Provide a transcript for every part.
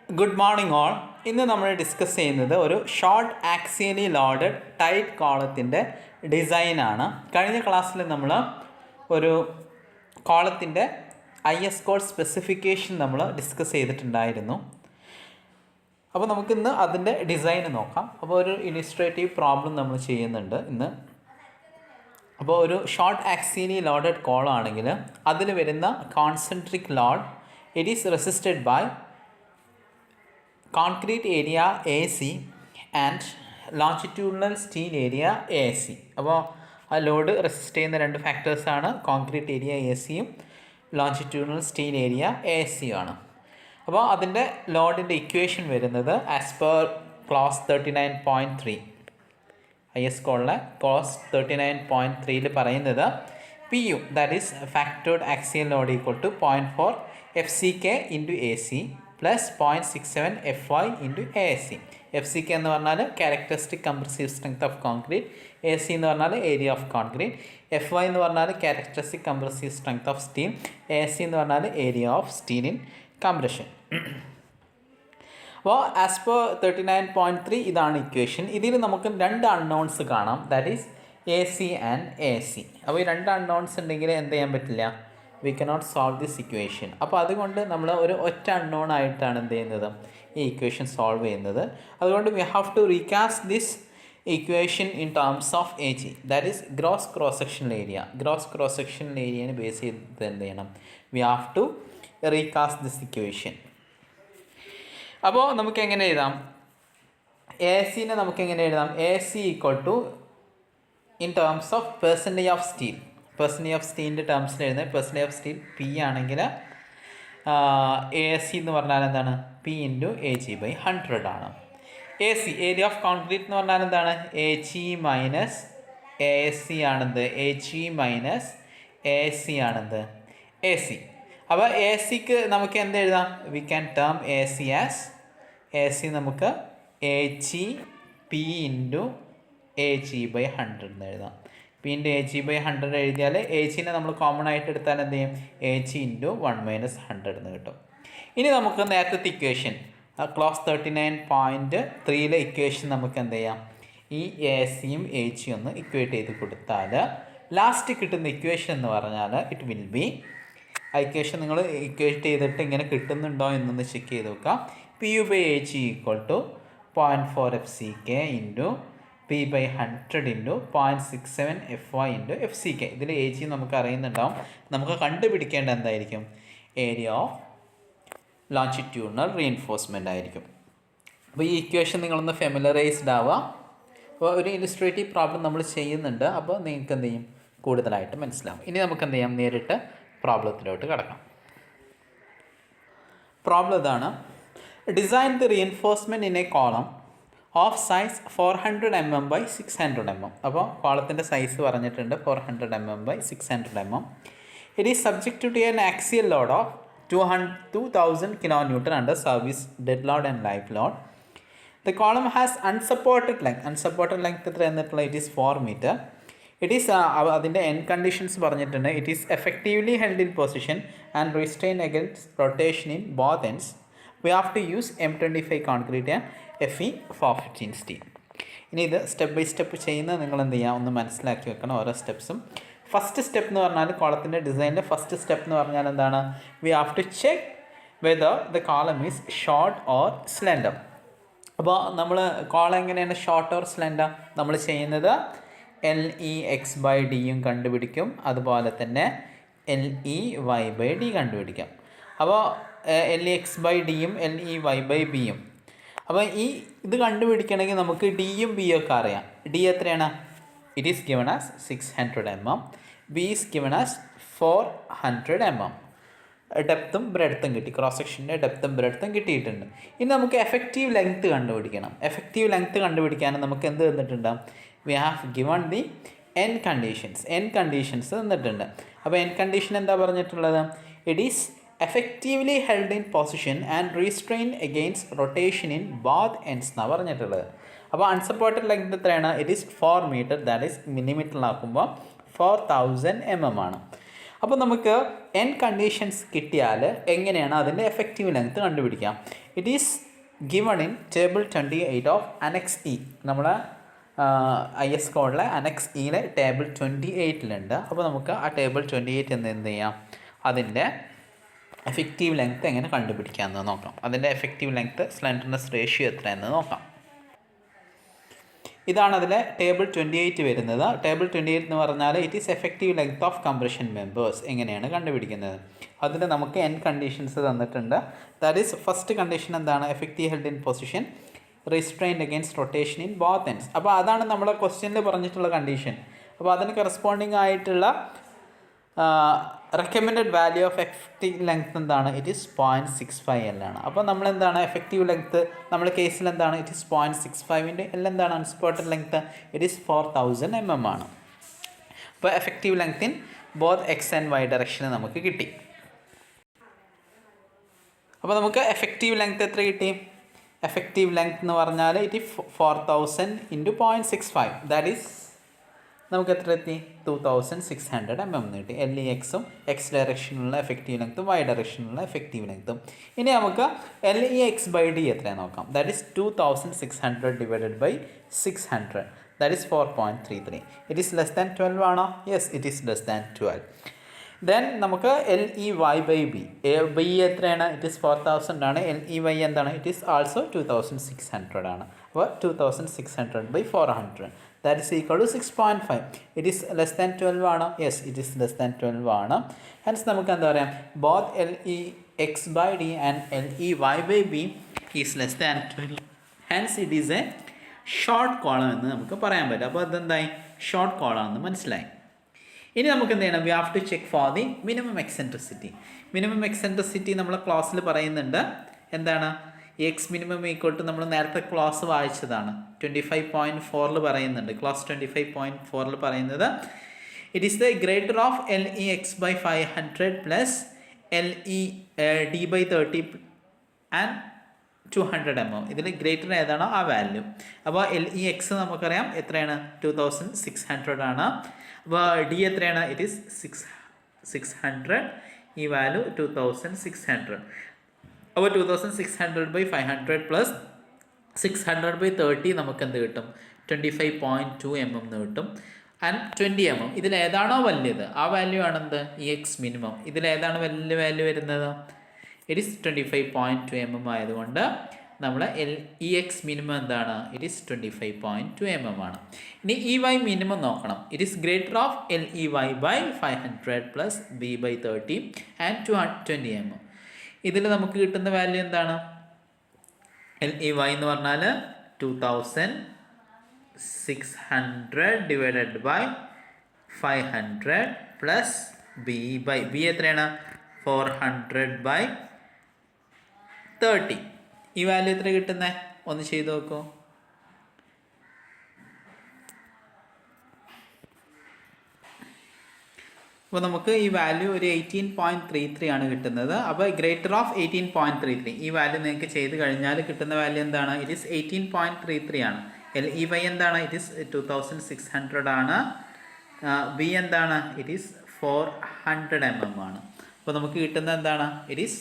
Good morning all. ഇന്ന് നമ്മൾ discuss ചെയ്യുന്നത് ഒരു ഷോർട്ട് ആക്സിയലി ലോഡഡ് ടൈറ്റ് കോളത്തിൻ്റെ ഡിസൈനാണ്. കഴിഞ്ഞ ക്ലാസ്സിൽ നമ്മൾ ഒരു കോളത്തിൻ്റെ IS കോഡ് സ്പെസിഫിക്കേഷൻ നമ്മൾ ഡിസ്കസ് ചെയ്തിട്ടുണ്ടായിരുന്നു. അപ്പോൾ നമുക്കിന്ന് അതിൻ്റെ ഡിസൈൻ നോക്കാം. അപ്പോൾ ഒരു ഇലിസ്ട്രേറ്റീവ് പ്രോബ്ലം നമ്മൾ ചെയ്യുന്നുണ്ട് ഇന്ന്. അപ്പോൾ ഒരു ഷോർട്ട് ആക്സിയലി ലോഡഡ് കോളാണെങ്കിൽ അതിൽ വരുന്ന concentric load it is resisted by concrete area AC and longitudinal steel area AC. അപ്പോൾ ആ ലോഡ് റെസിസ്റ്റ് ചെയ്യുന്ന രണ്ട് ഫാക്ടേഴ്സാണ് കോൺക്രീറ്റ് ഏരിയ ACയും ലോഞ്ചിറ്റ്യൂഡിനൽ സ്റ്റീൽ ഏരിയ ACയും ആണ്. അപ്പോൾ അതിൻ്റെ ലോഡിൻ്റെ ഇക്വേഷൻ വരുന്നത് ആസ് പെർ ക്ലോസ് 39.3 IS കോഡിലെ ക്ലോസ് 39.3 പറയുന്നത് PU that is factored axial load equal to 0.4 FCK into AC plus 0.67 FY into ASC. FCK എന്ന് പറഞ്ഞാൽ characteristic compressive strength of concrete, AC എന്ന് പറഞ്ഞാൽ ഏരിയ ഓഫ് കോൺക്രീറ്റ്, FY എന്ന് പറഞ്ഞാൽ characteristic compressive strength of steel, ASC എന്ന് പറഞ്ഞാൽ area of steel in compression. അപ്പോൾ as per 39.3 ഇതാണ് ഇക്വേഷൻ. ഇതിൽ നമുക്ക് രണ്ട് അൺനോൺസ് കാണാം, that is AC and AC. അപ്പോൾ ഈ രണ്ട് അൺനോൺസ് ഉണ്ടെങ്കിൽ എന്ത് ചെയ്യാൻ പറ്റില്ല, we cannot solve this equation. അപ്പോൾ അതുകൊണ്ട് നമ്മൾ ഒരു ഒറ്റ അൺനോൺ ആയിട്ടാണ് എന്ത് ചെയ്യുന്നത്, ഈ ഇക്വേഷൻ സോൾവ് ചെയ്യുന്നത്. അതുകൊണ്ട് we have to recast this equation in terms of AG, that is gross cross sectional area. Gross cross sectional ഏരിയനെ ബേസ് ചെയ്ത് എന്ത് ചെയ്യണം, we have to recast this equation. അപ്പോൾ നമുക്ക് എങ്ങനെ എഴുതാം, ACനെ നമുക്ക് എങ്ങനെ എഴുതാം, AC equal to in terms of percentage of steel. Percentage of സ്റ്റീലിൻ്റെ ടേംസിൽ എഴുതുന്നത് പെർസെൻറ്റേജ് ഓഫ് സ്റ്റീൽ P ആണെങ്കിൽ AC എന്ന് പറഞ്ഞാൽ എന്താണ്, P ഇൻറ്റു AG/100 ആണ്. AC ഏരിയ ഓഫ് കോൺക്രീറ്റ് എന്ന് പറഞ്ഞാൽ എന്താണ്, AG minus ASC ആണെന്ത്, AG minus ASC ആണെന്ത് AC. അപ്പോൾ ACക്ക് നമുക്ക് എന്ത് എഴുതാം, we can term AC as AC നമുക്ക് AG P ഇൻറ്റു AG/100 എന്ന് എഴുതാം. P ഇൻറ്റു AG/100 എഴുതിയാൽ AGനെ നമ്മൾ കോമൺ ആയിട്ട് എടുത്താൽ എന്ത് ചെയ്യും, AG ഇൻറ്റു 1 - 100 എന്ന് കിട്ടും. ഇനി നമുക്ക് നേരത്തെ ഇക്വേഷൻ ക്ലോസ് 39.3 ഇക്വേഷൻ നമുക്ക് എന്ത് ചെയ്യാം, ഈ ACയും AGയും ഒന്ന് ഇക്വേറ്റ് ചെയ്ത് കൊടുത്താൽ ലാസ്റ്റ് കിട്ടുന്ന ഇക്വേഷൻ എന്ന് പറഞ്ഞാൽ ഇറ്റ് വിൽ ബി, ആ ഇക്വേഷൻ നിങ്ങൾ ഇക്വേറ്റ് ചെയ്തിട്ട് ഇങ്ങനെ കിട്ടുന്നുണ്ടോ എന്നൊന്ന് ചെക്ക് ചെയ്ത് നോക്കാം. PU/AG equal to 0.4 FCK into P/100 into 0.67 FY into FCK. ഇതിൽ AG നമുക്ക് അറിയുന്നുണ്ടാവും. നമുക്ക് കണ്ടുപിടിക്കേണ്ട എന്തായിരിക്കും, ഏരിയ ഓഫ് ലോഞ്ചിറ്റ്യൂഡിനൽ റീഇൻഫോഴ്സ്മെൻ്റ് ആയിരിക്കും. അപ്പോൾ ഈ ഇക്വേഷൻ നിങ്ങളൊന്ന് ഫെമിലറൈസ്ഡ് ആവുക. അപ്പോൾ ഒരു ഇലിസ്ട്രേറ്റീവ് പ്രോബ്ലം നമ്മൾ ചെയ്യുന്നുണ്ട്, അപ്പോൾ നിങ്ങൾക്ക് എന്ത് ചെയ്യും, കൂടുതലായിട്ട് മനസ്സിലാവും. ഇനി നമുക്ക് എന്ത് ചെയ്യാം, നേരിട്ട് പ്രോബ്ലത്തിലോട്ട് കിടക്കാം. പ്രോബ്ലം ഇതാണ്, design the reinforcement in A column of size 400 mm by 600 mm. അപ്പോൾ കോളത്തിൻ്റെ സൈസ് പറഞ്ഞിട്ടുണ്ട് 400 mm by 600 mm. It is subject to an axial load of 2000 kN under service, dead load and live load. The column has unsupported length എത്ര എന്നിട്ടുള്ള it is 4 meter. It is അതിൻ്റെ end conditions പറഞ്ഞിട്ടുണ്ട്. It is effectively held in position and restrain against rotation in both ends. We have to use M25 concrete and FE 415 steel. ഇനി ഇത് step by step ചെയ്യുന്നത് നിങ്ങൾ എന്ത് ചെയ്യുക, ഒന്ന് മനസ്സിലാക്കി വെക്കണം ഓരോ സ്റ്റെപ്സും. ഫസ്റ്റ് സ്റ്റെപ്പ് എന്ന് പറഞ്ഞാൽ കോളത്തിൻ്റെ ഡിസൈനിൻ്റെ ഫസ്റ്റ് സ്റ്റെപ്പ് എന്ന് പറഞ്ഞാൽ എന്താണ്, we have to check whether the column is short or slender. അപ്പോൾ നമ്മൾ കോളം എങ്ങനെയാണ് ഷോർട്ട് ഓർ സ്ലെൻഡർ, നമ്മൾ ചെയ്യുന്നത് LEX/D കണ്ടുപിടിക്കും, അതുപോലെ തന്നെ LEY/D കണ്ടുപിടിക്കാം. അപ്പോൾ LEX/D LEY/B. അപ്പോൾ ഇത് കണ്ടുപിടിക്കണമെങ്കിൽ നമുക്ക് ഡിയും ബിയും ഒക്കെ അറിയാം. ഡി എത്രയാണ്, it is given as 600 mm, B is given as 400 mm. ഡെപ്തും ബ്രെഡ്ത്തും കിട്ടി, ക്രോസ് സെക്ഷൻ്റെ ഡെപ്തും ബ്രെഡ്ത്തും കിട്ടിയിട്ടുണ്ട്. ഇനി നമുക്ക് എഫക്റ്റീവ് ലെങ്ത്ത് കണ്ടുപിടിക്കണം. എഫക്റ്റീവ് ലെങ്ത്ത് കണ്ടുപിടിക്കാൻ നമുക്ക് എന്ത് തന്നിട്ടുണ്ട്, we have given the N conditions തന്നിട്ടുണ്ട്. അപ്പോൾ എൻ കണ്ടീഷൻ എന്താ പറഞ്ഞിട്ടുള്ളത്, it is effectively held in position and restrained against rotation in both ends എന്നാണ് പറഞ്ഞിട്ടുള്ളത്. അപ്പോൾ അൺസപ്പോർട്ടഡ് ലെങ്ത് എത്രയാണ്, it is 4 meter, that is മില്ലിമീറ്ററിലാക്കുമ്പോൾ 4000 mm ആണ്. അപ്പോൾ നമുക്ക് n കണ്ടീഷൻസ് കിട്ടിയാൽ എങ്ങനെയാണ് അതിൻ്റെ എഫക്റ്റീവ് ലെങ്ത് കണ്ടുപിടിക്കാം. It is given in table 28 of annexe E. നമ്മളെ IS കോഡിലെ അനക്സ് ഇയിലെ ടേബിൾ 28 അപ്പോൾ നമുക്ക് ആ ടേബിൾ 28 എന്ത് ചെയ്യാം, അതിൻ്റെ എഫക്റ്റീവ് ലെങ്ത് എങ്ങനെ കണ്ടുപിടിക്കാമെന്ന് നോക്കാം. അതിൻ്റെ എഫക്റ്റീവ് ലെങ്ത് സ്ലെൻഡർനെസ് റേഷ്യോ എത്രയെന്ന് നോക്കാം. ഇതാണ് അതിലെ ടേബിൾ 28 വരുന്നത്. ടേബിൾ 28 എന്ന് പറഞ്ഞാൽ it is effective length of compression members എങ്ങനെയാണ് കണ്ടുപിടിക്കുന്നത്. അതിൽ നമുക്ക് n കണ്ടീഷൻസ് തന്നിട്ടുണ്ട്. ദാറ്റ് ഈസ് ഫസ്റ്റ് കണ്ടീഷൻ എന്താണ്, effective held in position restrained against rotation in both ends. അപ്പോൾ അതാണ് നമ്മളെ ക്വസ്റ്റ്യനിൽ പറഞ്ഞിട്ടുള്ള കണ്ടീഷൻ. അപ്പോൾ അതിന് കറസ്പോണ്ടിങ് ആയിട്ടുള്ള recommended value of effective length എന്താണ്, ഇറ്റ് ഈസ് 0.65 ആണ്. അപ്പോൾ നമ്മളെന്താണ് എഫക്റ്റീവ് ലെങ്ത് നമ്മുടെ കേസിൽ എന്താണ്, ഇറ്റ് ഈസ് 0.65 എല്ലാം എന്താണ് unsupported length, it is 4000 mm ആണ്. അപ്പോൾ effective length in both X and Y ഡയറക്ഷന് നമുക്ക് കിട്ടി. അപ്പോൾ നമുക്ക് എഫക്റ്റീവ് ലെങ്ത് എത്ര കിട്ടി, എഫക്റ്റീവ് ലെങ്ത് എന്ന് പറഞ്ഞാൽ ഇറ്റ് 4000 × 0.65 ദാറ്റ് ഈസ് നമുക്ക് എത്ര എത്തി 2600 mm കിട്ടി. LEXും എക്സ് ഡയറക്ഷനിലുള്ള എഫക്റ്റീവ് ലെങ്ത്തും വൈ ഡയറക്ഷനിലുള്ള എഫക്റ്റീവ് ലെങ്ത്തും. ഇനി നമുക്ക് LEX/D എത്രയാണ് നോക്കാം. That is 2600 divided by 600 that is 4.33. It is less than 12 ആണോ? Yes, it is less than 12. Then നമുക്ക് LEY/B എത്രയാണ്, ഇറ്റ് ഈസ് 4000 ആണ്. LEY എന്താണ്, ഇറ്റ് ഈസ് ആൾസോ 2600 ആണ്. അപ്പോൾ 2600/400 that is equal to 6.5. It is less than 12 ആണോ? Yes, it is less than 12 ആണ്. Hence നമുക്ക് എന്താ പറയാം, both LEX/D and LEY/B is less than 12. Hence it is A short column എന്ന് നമുക്ക് പറയാൻ പറ്റും. അപ്പോൾ അതെന്തായി, ഷോർട്ട് കോളാണെന്ന് മനസ്സിലായി. ഇനി നമുക്ക് എന്ത് ചെയ്യണം, we have to check for the minimum eccentricity. Minimum eccentricity നമ്മൾ ക്ലാസ്സിൽ പറയുന്നുണ്ട്. എന്താണ്, എക്സ് മിനിമം ഈക്വൽ ടു നമ്മൾ നേരത്തെ ക്ലാസ് വായിച്ചതാണ് 25.4 പറയുന്നുണ്ട്. ക്ലാസ് 25.4 പറയുന്നത് it is the greater of LEX/500 plus LED/30 and 200 mm. ഇതിൽ ഗ്രേറ്റർ ഏതാണോ ആ വാല്യൂ. അപ്പോൾ LEX നമുക്കറിയാം എത്രയാണ്, 2600 ആണ്. അപ്പോൾ D എത്രയാണ്, ഇറ്റ് ഈസ് 600. ഈ വാല്യൂ 2600. അപ്പോൾ 2600/500 പ്ലസ് 600/30 നമുക്ക് എന്ത് കിട്ടും, 25.2 mm എന്ന് കിട്ടും. ആൻഡ് 20 mm ഇതിലേതാണോ വലിയത് ആ വാല്യൂ ആണെന്ത്, EX മിനിമം. ഇതിലേതാണ് വലിയ വാല്യൂ വരുന്നത്, ഇറ്റ് ഈസ് 25.2 mm ആയതുകൊണ്ട് നമ്മളെ LEX മിനിമം എന്താണ്, ഇറ്റ് ഈസ് 25.2 mm ആണ്. ഇനി EY മിനിമം നോക്കണം. It is greater of LEY/500 plus B/30 and 20 mm. ഇതിൽ നമുക്ക് കിട്ടുന്ന വാല്യൂ എന്താണ്, LEY എന്ന് പറഞ്ഞാൽ 2600 ഡിവൈഡഡ് ബൈ 500 പ്ലസ് B എത്രയാണ് 400/30. ഈ വാല്യൂ എത്ര കിട്ടുന്നത് ഒന്ന് ചെയ്ത് നോക്കൂ. അപ്പോൾ നമുക്ക് ഈ വാല്യൂ ഒരു 18.33 ആണ് കിട്ടുന്നത്. അപ്പോൾ ഗ്രേറ്റർ ഓഫ് 18.33 ഈ വാല്യൂ നിങ്ങൾക്ക് ചെയ്ത് കഴിഞ്ഞാൽ കിട്ടുന്ന വാല്യൂ എന്താണ്, ഇറ്റ് ഈസ് 18.33 ആണ്. LEY എന്താണ്, ഇറ്റ് ഈസ് 2600 ആണ്. B എന്താണ്, ഇറ്റ് ഈസ് 400 mm ആണ്. അപ്പോൾ നമുക്ക് കിട്ടുന്നത് എന്താണ്, ഇറ്റ് ഈസ്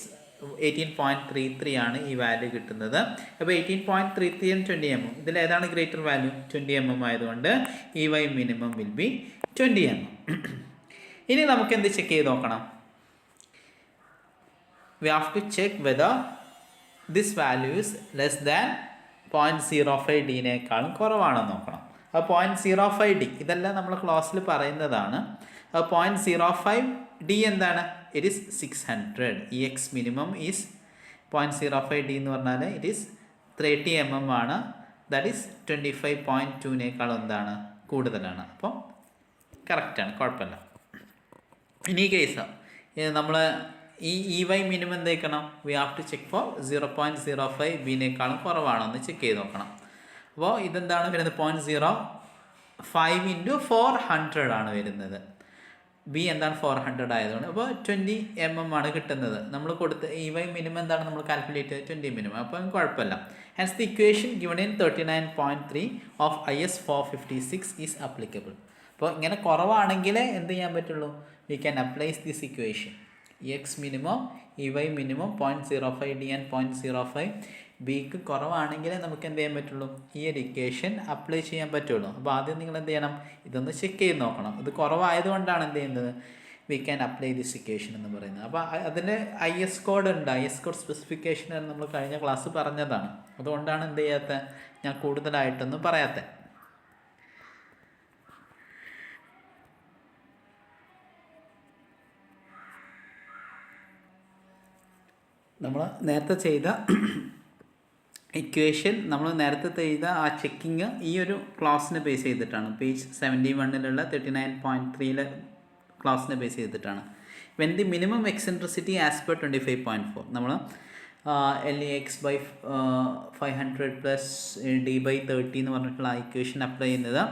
18.33 ആണ് ഈ വാല്യൂ കിട്ടുന്നത്. അപ്പോൾ 18.33 and 20 mm ഇതിൽ ഏതാണ് ഗ്രേറ്റർ വാല്യൂ, 20 mm ആയതുകൊണ്ട് EY minimum will be 20 mm. ഇനി നമുക്ക് എന്ത് ചെക്ക് ചെയ്ത് നോക്കണം, we have to check whether this value is less than 0.05 ഡിനേക്കാളും കുറവാണെന്ന് നോക്കണം. അപ്പോൾ 0.05 ഡി ഇതെല്ലാം നമ്മൾ ക്ലാസ്സിൽ പറയുന്നതാണ്. അപ്പോൾ 0.05 ഡി എന്താണ്, it is 600. EX minimum is 0.05 D എന്ന് പറഞ്ഞാൽ ഇറ്റ് ഈസ് 30 mm ആണ്. ദാറ്റ് ഈസ് 25.2 എന്താണ് കൂടുതലാണ്. അപ്പോൾ കറക്റ്റാണ്, കുഴപ്പമില്ല. ഇനി ഈ കേസ് നമ്മൾ ഈ EY മിനിമം എന്തേക്കണം, we have to check for 0.05 ബിനേക്കാളും കുറവാണോ എന്ന് ചെക്ക് ചെയ്ത് നോക്കണം. അപ്പോൾ ഇതെന്താണ് വരുന്നത്, 0.05 × 400 ആണ് വരുന്നത്. B എന്താണ് 400 ആയതുകൊണ്ട് അപ്പോൾ 20 mm ആണ് കിട്ടുന്നത്. നമ്മൾ കൊടുത്ത EY മിനിമം എന്താണ് നമ്മൾ കാൽക്കുലേറ്റ് ചെയ്തത് 20 മിനിമം. അപ്പോൾ കുഴപ്പമില്ല. Hence the equation given in 39.3 of IS 456 is applicable. അപ്പോൾ ഇങ്ങനെ കുറവാണെങ്കിൽ എന്ത് ചെയ്യാൻ പറ്റുള്ളൂ? We can apply this equation. X minimum Y minimum 0.05 D and 0.05 ബിക്ക് കുറവാണെങ്കിൽ നമുക്ക് എന്ത് ചെയ്യാൻ പറ്റുള്ളൂ? ഈ ഒരു ഇക്വേഷൻ അപ്ലൈ ചെയ്യാൻ പറ്റുള്ളൂ. അപ്പോൾ ആദ്യം നിങ്ങൾ എന്ത് ചെയ്യണം? ഇതൊന്ന് ചെക്ക് ചെയ്ത് നോക്കണം. ഇത് കുറവായതുകൊണ്ടാണ് എന്ത് ചെയ്യുന്നത്? V can apply this equation എന്ന് പറയുന്നത്. അപ്പോൾ അതിന് IS കോഡ് ഉണ്ട്. IS കോഡ് സ്പെസിഫിക്കേഷൻ നമ്മൾ കഴിഞ്ഞ ക്ലാസ് പറഞ്ഞതാണ്. അതുകൊണ്ടാണ് എന്ത് ചെയ്യാത്തത്? ഞാൻ കൂടുതലായിട്ടൊന്നും പറയാത്തത്. നമ്മൾ നേരത്തെ ചെയ്ത ഇക്വേഷൻ, നമ്മൾ നേരത്തെ ചെയ്ത ആ ചെക്കിങ് ഈ ഒരു ക്ലാസ്സിനെ ബേസ് ചെയ്തിട്ടാണ്. പേജ് 71 39.3 ക്ലാസ്സിനെ ബേസ് ചെയ്തിട്ടാണ്. When the minimum eccentricity as per 25.4 നമ്മൾ LEX/500 പ്ലസ് D/30 എന്ന് പറഞ്ഞിട്ടുള്ള ആ ഇക്വേഷൻ അപ്ലൈ ചെയ്യുന്നത്.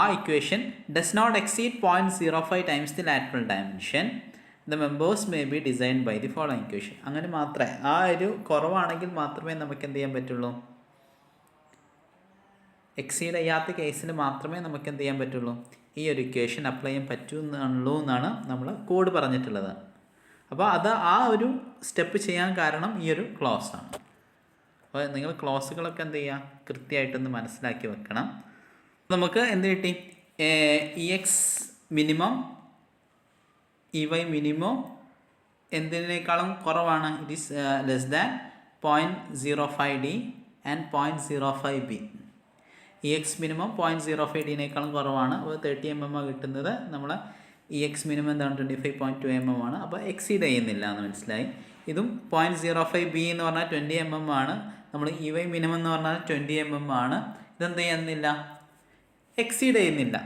ആ equation does not exceed 0.05 times the lateral dimension. The members may be design by the following equation. അങ്ങനെ മാത്രമേ, ആ ഒരു കുറവാണെങ്കിൽ മാത്രമേ നമുക്ക് എന്ത് ചെയ്യാൻ പറ്റുള്ളൂ? എക്സീഡ് ചെയ്യാത്ത കേസിൽ മാത്രമേ നമുക്ക് എന്ത് ചെയ്യാൻ പറ്റുള്ളൂ? ഈ ഒരു ഇക്വേഷൻ അപ്ലൈ ചെയ്യാൻ പറ്റുള്ളൂ എന്നാണ് നമ്മൾ കോഡ് പറഞ്ഞിട്ടുള്ളത്. അപ്പോൾ അത് ആ ഒരു സ്റ്റെപ്പ് ചെയ്യാൻ കാരണം ഈ ഒരു ക്ലോസ് ആണ്. അപ്പോൾ നിങ്ങൾ ക്ലോസുകളൊക്കെ എന്ത് ചെയ്യുക? കൃത്യമായിട്ടൊന്ന് മനസ്സിലാക്കി വെക്കണം. നമുക്ക് എന്ത് കിട്ടി? EX മിനിമം വൈ മിനിമം എന്തിനേക്കാളും കുറവാണ്? It is less than 0.05 D and 0.05 B. EX minimum 0.05 ഡിനേക്കാളും കുറവാണ്. അപ്പോൾ 30 mm കിട്ടുന്നത്. നമ്മൾ EX മിനിമം എന്താണ്? 25.2 mm ആണ്. അപ്പോൾ എക്സീഡ് ചെയ്യുന്നില്ല എന്ന് മനസ്സിലായി. ഇതും 0.05 B എന്ന് പറഞ്ഞാൽ 20 mm ആണ്. നമ്മൾ വൈ മിനിമം എന്ന് പറഞ്ഞാൽ 20 mm ആണ്. ഇതെന്ത് ചെയ്യുന്നില്ല? എക്സീഡ് ചെയ്യുന്നില്ല.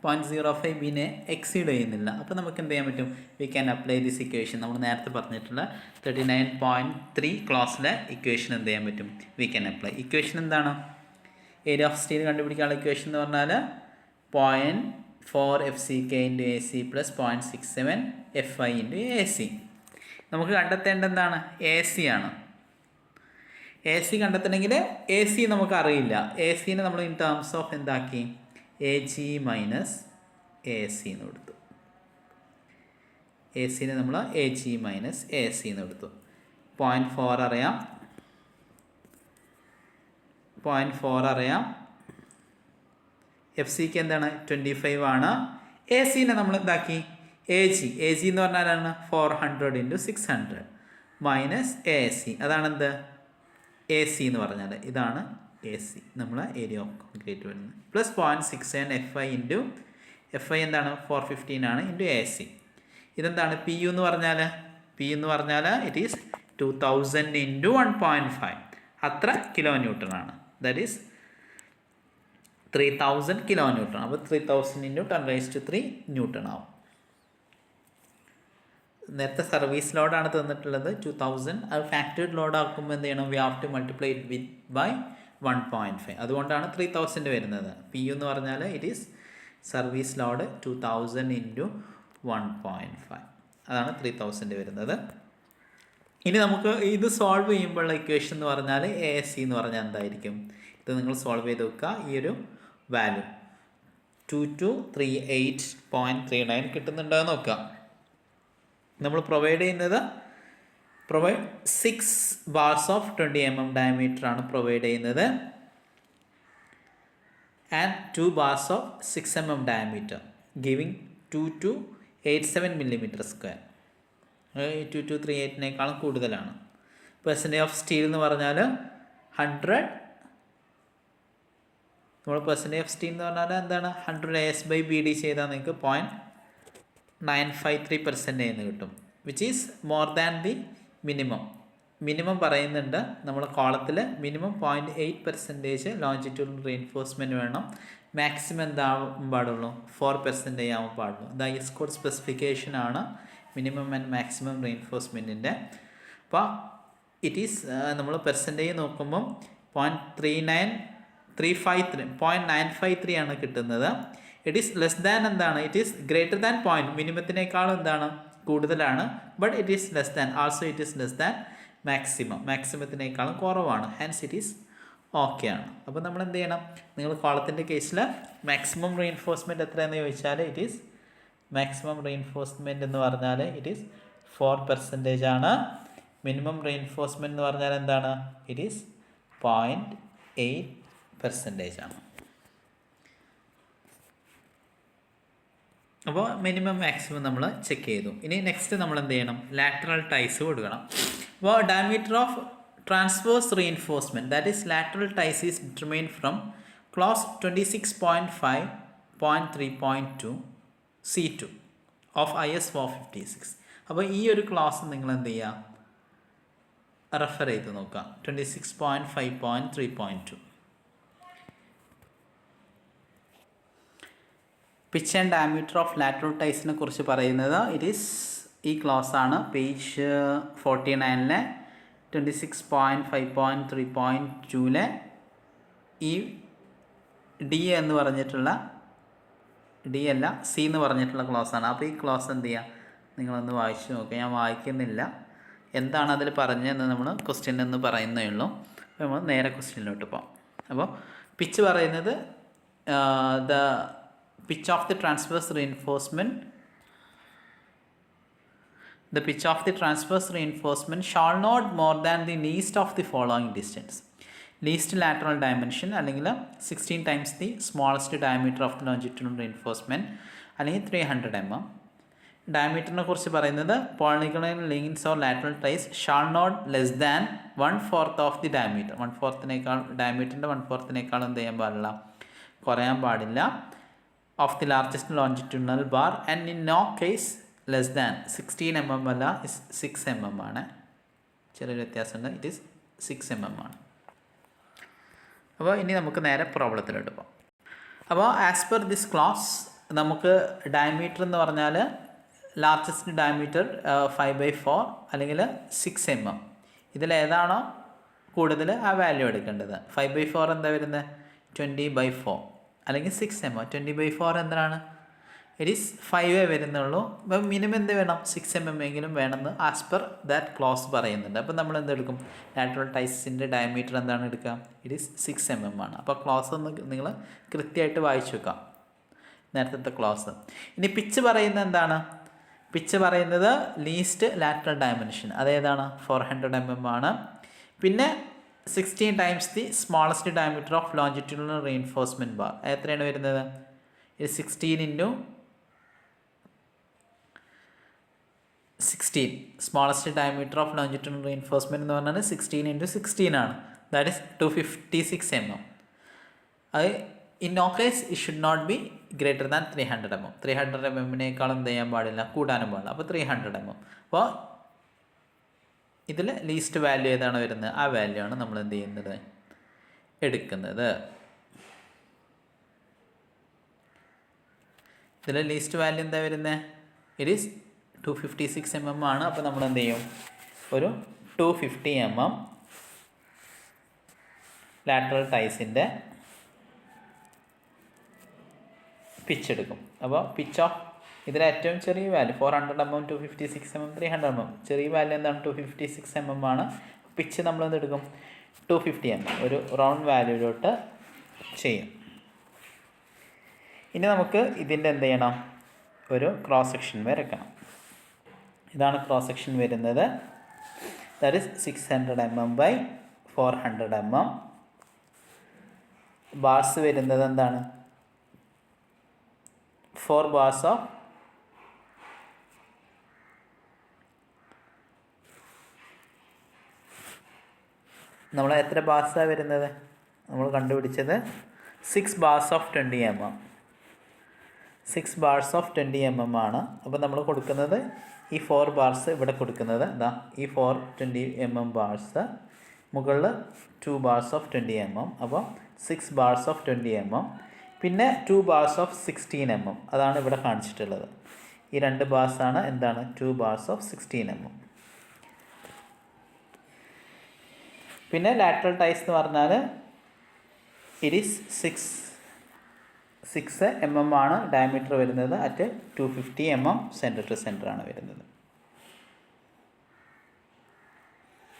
0.05 ബിനെ എക്സീഡ് ചെയ്യുന്നില്ല. അപ്പോൾ നമുക്ക് എന്ത് ചെയ്യാൻ പറ്റും? V can apply this equation. നമ്മൾ നേരത്തെ പറഞ്ഞിട്ടുള്ള 39.3 ക്ലാസ്സിലെ ഇക്വേഷൻ എന്ത് ചെയ്യാൻ പറ്റും? V can apply. ഇക്വേഷൻ എന്താണ്? ഏരിയ ഓഫ് സ്റ്റീൽ കണ്ടുപിടിക്കാനുള്ള ഇക്വേഷൻ എന്ന് പറഞ്ഞാൽ 0.4 FCK × AC plus 0.67 FI × AC. നമുക്ക് കണ്ടെത്തേണ്ടത് എന്താണ്? AC ആണ്. AC കണ്ടെത്തണമെങ്കിൽ AC നമുക്ക് അറിയില്ല. ACനെ നമ്മൾ ഇൻ ടേംസ് ഓഫ് എന്താക്കി? AG മൈനസ് AC എന്ന് കൊടുത്തു. ACനെ നമ്മൾ AG മൈനസ് AC എന്ന് കൊടുത്തു. 0.4 അറിയാം, 0.4 അറിയാം. FCക്ക് എന്താണ്? 25 ആണ്. ACനെ നമ്മൾ എന്താക്കി? AG എന്ന് പറഞ്ഞാലാണ് 400 × 600 മൈനസ് AC. അതാണ് എന്ത്? AC എന്ന് പറഞ്ഞാൽ ഇതാണ് AC. നമ്മൾ ഏരിയ ഓഫ് കോൺക്രീറ്റ് വരുന്നത്. പ്ലസ് 0.67 FI × FI എന്താണ്? 415 ആണ് × AC. ഇതെന്താണ്? PU എന്ന് പറഞ്ഞാൽ? PU എന്ന് പറഞ്ഞാൽ ഇറ്റ് ഈസ് 2000 × 1.5. അത്ര കിലോ ന്യൂട്ടൺ ആണ്. That is 3000 kilo newton. അപ്പോൾ 3000 × 10⁻³ ന്യൂട്ടൺ ആവും. നേരത്തെ സർവീസ് ലോഡാണ് തന്നിട്ടുള്ളത് 2000. അത് ഫാക്ടറി ലോഡ് ആക്കുമ്പോൾ എന്ത് ചെയ്യണം? We have to multiply it by 1.5. അതുകൊണ്ടാണ് 3000 വരുന്നത്. PU എന്ന് പറഞ്ഞാൽ ഇറ്റ് ഈസ് സർവീസ് ലോഡ് 2000 × 1.5. അതാണ് 3000 വരുന്നത്. ഇനി നമുക്ക് ഇത് സോൾവ് ചെയ്യുമ്പോഴുള്ള ഇക്വേഷൻ എന്ന് പറഞ്ഞാൽ AC എന്ന് പറഞ്ഞാൽ എന്തായിരിക്കും? ഇത് നിങ്ങൾ സോൾവ് ചെയ്ത് വെക്കുക. ഈ ഒരു വാല്യൂ 2238.39 കിട്ടുന്നുണ്ടോ എന്ന് നോക്കാം. നമ്മൾ പ്രൊവൈഡ് ചെയ്യുന്നത് 6 bars ഓഫ് 20 mm ഡയമീറ്റർ ആണ് പ്രൊവൈഡ് ചെയ്യുന്നത്. And 2 bars of 6 mm diameter giving 2287 mm². 2238നേക്കാളും കൂടുതലാണ്. പെർസെൻറ്റേജ് ഓഫ് സ്റ്റീൽ എന്ന് പറഞ്ഞാൽ 100. നമ്മൾ പെർസെൻറ്റേജ് ഓഫ് സ്റ്റീൽ എന്ന് പറഞ്ഞാൽ എന്താണ്? 100 AS/BD ചെയ്താൽ നിങ്ങൾക്ക് 0.953% എന്ന് കിട്ടും. Which is more than the minimum പറയുന്നുണ്ട് നമ്മൾ കോളത്തിൽ. മിനിമം 0.8% ലോഞ്ചിറ്റ്യൂഡൽ റീഇൻഫോഴ്സ്മെൻറ്റ് വേണം. മാക്സിമം എന്താവാൻ പാടുള്ളൂ? 4% ആവാൻ പാടുള്ളൂ. ഇത് IS കോഡ് സ്പെസിഫിക്കേഷൻ ആണ് മിനിമം ആൻഡ് മാക്സിമം റീഇൻഫോഴ്സ്മെൻറ്റിൻ്റെ. അപ്പോൾ ഇറ്റ് ഈസ് നമ്മൾ പെർസെൻറ്റേജ് നോക്കുമ്പം 0.953 ആണ് കിട്ടുന്നത്. ഇറ്റ് ഈസ് ലെസ് ദാൻ എന്താണ്? ഇറ്റ് ഈസ് ഗ്രേറ്റർ ദാൻ മിനിമത്തിനേക്കാളും എന്താണ്? കൂടുതലാണ്. But it is less than it is less than മാക്സിമത്തിനേക്കാളും കുറവാണ്. ഹെൻസ് ഇറ്റ് ഈസ് ഓക്കെയാണ്. അപ്പോൾ നമ്മൾ എന്ത് ചെയ്യണം, നിങ്ങൾ കോളത്തിൻ്റെ കേസിൽ മാക്സിമം റീഇൻഫോഴ്സ്മെൻറ്റ് എത്രയെന്ന് ചോദിച്ചാൽ മാക്സിമം റീഇൻഫോഴ്സ്മെൻറ്റ് എന്ന് പറഞ്ഞാൽ 4% ആണ്. മിനിമം റീഇൻഫോഴ്സ്മെൻറ്റ് എന്ന് പറഞ്ഞാൽ എന്താണ്, 0.8% ആണ്. അപ്പോൾ മിനിമം മാക്സിമം നമ്മൾ ചെക്ക് ചെയ്തു. ഇനി നെക്സ്റ്റ് നമ്മൾ എന്ത് ചെയ്യണം, ലാറ്ററൽ ടൈസ് കൊടുക്കണം. അപ്പോൾ diameter of transverse reinforcement that is lateral ties is determined from clause 26.5.3.2 C2 of IS 456. അപ്പോൾ ഈ ഒരു ക്ലോസ് നിങ്ങൾ എന്ത് ചെയ്യുക, റെഫർ ചെയ്ത് നോക്കുക. 26.5.3.2 pitch and diameter of lateral ടൈസിനെ കുറിച്ച് പറയുന്നത് ഈ ക്ലോസ് ആണ്. പേജ് 49 26.5.3.2 ഈ D എന്ന് പറഞ്ഞിട്ടുള്ള D അല്ല C എന്ന് പറഞ്ഞിട്ടുള്ള ക്ലോസ് ആണ്. അപ്പോൾ ഈ ക്ലോസ് എന്ത് ചെയ്യുക, നിങ്ങളൊന്ന് വായിച്ച് നോക്കുക. ഞാൻ വായിക്കുന്നില്ല, എന്താണ് അതിൽ പറഞ്ഞതെന്ന് നമ്മൾ ക്വസ്റ്റ്യൻ എന്ന് പറയുന്നേ ഉള്ളൂ. അപ്പോൾ നമ്മൾ നേരെ ക്വസ്റ്റ്യനിലോട്ട് പോകാം. അപ്പോൾ പിച്ച് പറയുന്നത് the pitch of the transverse reinforcement shall not more than the least of the following distance. Least lateral dimension അല്ലെങ്കിൽ 16 times the smallest diameter of the longitudinal reinforcement അല്ലെങ്കിൽ 300 mm. ഡയമീറ്ററിനെ കുറിച്ച് പറയുന്നത് polygonal links or lateral ties shall not less than 1/4 of the diameter. 1/4 ഡയമീറ്ററിൻ്റെ 1/4 എന്ത് ചെയ്യാൻ പാടില്ല, കുറയാൻ പാടില്ല. Of the largest longitudinal bar and in no case less than 16 mm അല്ല, 6 mm ആണ്. ചെറിയൊരു വ്യത്യാസമുണ്ട്, 6 mm ആണ്. അപ്പോൾ ഇനി നമുക്ക് നേരെ പ്രോബ്ലത്തിലോട്ട് പോകാം. അപ്പോൾ ആസ് പെർ ദിസ് ക്ലോസ് നമുക്ക് ഡയമീറ്റർ എന്ന് പറഞ്ഞാൽ ലാർജസ്റ്റ് ഡയമീറ്റർ 5/4 അല്ലെങ്കിൽ 6 mm. ഇതിലേതാണോ കൂടുതൽ ആ വാല്യൂ എടുക്കേണ്ടത്. 5/4 എന്താ വരുന്നത്, 20/4 അല്ലെങ്കിൽ 6 mm. 20/4 എന്താണ്, 5 വരുന്നുള്ളൂ. അപ്പോൾ മിനിമം എന്ത് വേണം, 6 mm എങ്കിലും വേണമെന്ന് ആസ് പെർ ദാറ്റ് ക്ലോസ് പറയുന്നുണ്ട്. അപ്പോൾ നമ്മൾ എന്തെടുക്കും, ലാറ്ററൽ ടൈസിൻ്റെ ഡയമീറ്റർ എന്താണ് എടുക്കുക, 6 mm ആണ്. അപ്പോൾ ക്ലോസ് ഒന്ന് നിങ്ങൾ കൃത്യമായിട്ട് വായിച്ചു വെക്കാം, നേരത്തെ ക്ലോസ്. ഇനി പിച്ച് പറയുന്നത് എന്താണ്, പിച്ച് പറയുന്നത് ലീസ്റ്റ് ലാറ്ററൽ ഡയമെൻഷൻ അതേതാണ്, 400 mm ആണ്. പിന്നെ 16 times the smallest diameter of longitudinal reinforcement bar എത്രയാണ് വരുന്നത്, 16 into 16 smallest diameter of longitudinal reinforcement എന്ന് പറഞ്ഞാൽ 16 into 16 ആണ്. That is 256 mm. അത് in no case it should not be greater than 300 mm. 300 mm എന്ത് ചെയ്യാൻ പാടില്ല, കൂടാനും പാടില്ല. അപ്പോൾ 300 mm. അപ്പോൾ ഇതിൽ ലീസ്റ്റ് വാല്യൂ ഏതാണ് വരുന്നത്, ആ വാല്യൂ ആണ് നമ്മൾ എന്ത് ചെയ്യുന്നത്, എടുക്കുന്നത്. ഇതിൽ ലീസ്റ്റ് വാല്യൂ എന്താ വരുന്നത്, ഇറ്റ് ഈസ് 256 mm ആണ്. അപ്പോൾ നമ്മൾ എന്ത് ചെയ്യും, ഒരു 250 mm ലാറ്ററൽ ടൈസിൻ്റെ പിച്ച് എടുക്കും. അപ്പോൾ പിച്ച് ഓഫ് ഇതിൽ ഏറ്റവും ചെറിയ വാല്യൂ 400 mm, 256 mm, 300 mm. ചെറിയ വാല്യൂ എന്താണ്, 256 mm ആണ്. പിച്ച് നമ്മൾ എന്തെടുക്കും, 250 mm ഒരു റൗണ്ട് വാല്യൂയിലോട്ട് ചെയ്യും. ഇനി നമുക്ക് ഇതിൻ്റെ എന്ത് ചെയ്യണം, ഒരു ക്രോസ് സെക്ഷൻ വരയ്ക്കണം. ഇതാണ് ക്രോസ് സെക്ഷൻ വരുന്നത്. That is 600 mm by 400 mm. Bars വരുന്നത് എന്താണ്, 4 bars ഓഫ് നമ്മൾ എത്ര ബാർസാണ് വരുന്നത്, നമ്മൾ കണ്ടുപിടിച്ചത് 6 bars of 20 mm. 6 bars of 20 mm ആണ്. അപ്പോൾ നമ്മൾ കൊടുക്കുന്നത് ഈ 4 bars ഇവിടെ കൊടുക്കുന്നത് ഇതാ, ഈ 20 mm ബാർസ്, മുകളിൽ 2 bars of 20 mm. അപ്പോൾ 6 bars of 20 mm. പിന്നെ 2 bars of 16 mm അതാണ് ഇവിടെ കാണിച്ചിട്ടുള്ളത്. ഈ 2 ബാർസാണ് എന്താണ്, 2 bars of 16 mm. പിന്നെ ലാറ്ററൽ ടൈസ് എന്ന് പറഞ്ഞാൽ ഇറ്റ് ഈസ് 6 mm ആണ് ഡയമീറ്റർ വരുന്നത്. At 250 mm centre to centre ആണ് വരുന്നത്.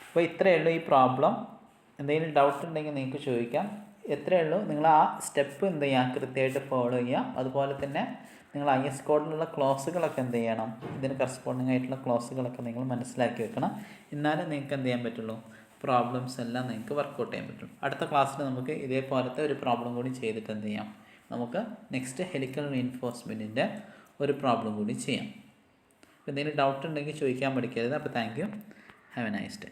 അപ്പോൾ ഇത്രയേ ഉള്ളൂ ഈ പ്രോബ്ലം. എന്തെങ്കിലും ഡൗട്ട് ഉണ്ടെങ്കിൽ നിങ്ങൾക്ക് ചോദിക്കാം. എത്രയേ ഉള്ളൂ, നിങ്ങൾ ആ സ്റ്റെപ്പ് എന്ത് ചെയ്യുക, കൃത്യമായിട്ട് ഫോളോ ചെയ്യുക. അതുപോലെ തന്നെ നിങ്ങൾ IS കോഡിലുള്ള ക്ലോസുകളൊക്കെ എന്ത് ചെയ്യണം, ഇതിന് കറസ്പോണ്ടിങ് ആയിട്ടുള്ള ക്ലോസുകളൊക്കെ നിങ്ങൾ മനസ്സിലാക്കി വെക്കണം. എന്നാലും നിങ്ങൾക്ക് എന്ത് ചെയ്യാൻ പറ്റുള്ളൂ, പ്രോബ്ലംസ് എല്ലാം നിങ്ങൾക്ക് വർക്കൗട്ട് ചെയ്യാൻ പറ്റും. അടുത്ത ക്ലാസ്സിൽ നമുക്ക് ഇതേപോലത്തെ ഒരു പ്രോബ്ലം കൂടി ചെയ്തിട്ട് എന്ത് ചെയ്യാം, നമുക്ക് നെക്സ്റ്റ് ഹെലിക്കൽ റീഇൻഫോഴ്സ്മെൻറ്റിൻ്റെ ഒരു പ്രോബ്ലം കൂടി ചെയ്യാം. അപ്പോൾ എന്തെങ്കിലും ഡൗട്ട് ഉണ്ടെങ്കിൽ ചോദിക്കാൻ പഠിക്കരുത്. അപ്പോൾ thank you. Have A nice day.